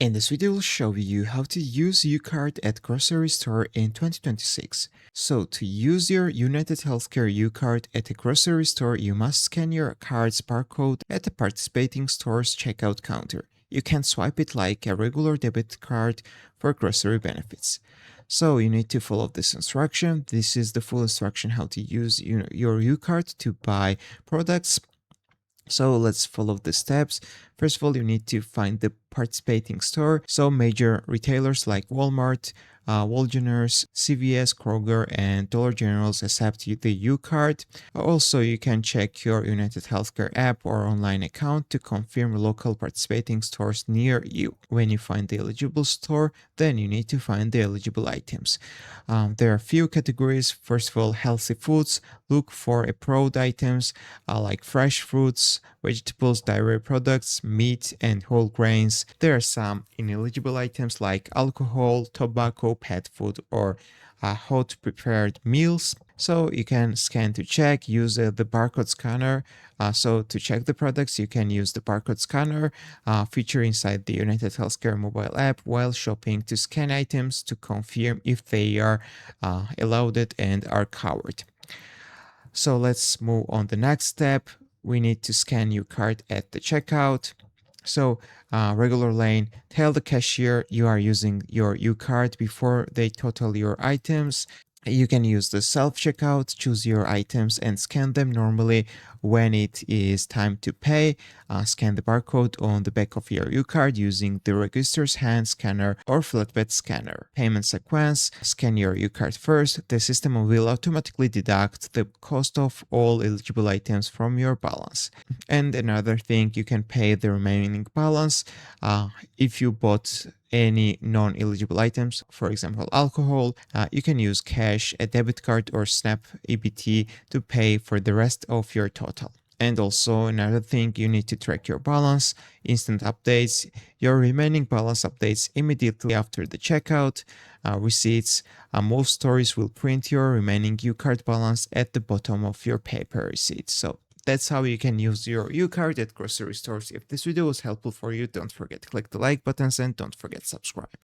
In this video, I'll show you how to use UCard at grocery store in 2026. So to use your United Healthcare UCard at a grocery store, you must scan your card's barcode at the participating store's checkout counter. You can swipe it like a regular debit card for grocery benefits. So you need to follow this instruction. This is the full instruction how to use your UCard to buy products. So let's follow the steps. First of all, you need to find the participating store. So major retailers like Walmart, Walgreens, CVS, Kroger, and Dollar Generals accept the UCard. Also, you can check your United Healthcare app or online account to confirm local participating stores near you. When you find the eligible store, then you need to find the eligible items. There are a few categories. First of all, healthy foods. Look for approved items like fresh fruits, vegetables, dairy products, meat, and whole grains. There are some ineligible items like alcohol, tobacco, pet food, or hot prepared meals. So you can scan to check, use the barcode scanner. So to check the products, you can use the barcode scanner feature inside the United Healthcare mobile app while shopping to scan items to confirm if they are allowed and are covered. So let's move on the next step. We need to scan your card at the checkout. So regular lane, tell the cashier you are using your UCard before they total your items. You can use the self-checkout, choose your items and scan them normally. When it is time to pay, scan the barcode on the back of your UCard using the register's hand scanner or flatbed scanner. Payment sequence, scan your UCard first. The system will automatically deduct the cost of all eligible items from your balance. And another thing, you can pay the remaining balance if you bought any non-eligible items, for example alcohol. You can use cash, a debit card, or Snap EBT to pay for the rest of your total. And also another thing, you need to track your balance, instant updates. Your remaining balance updates immediately after the checkout. Receipts, most stores will print your remaining UCard balance at the bottom of your paper receipt. So that's how you can use your UCard at grocery stores. If this video was helpful for you, don't forget to click the like buttons and don't forget to subscribe.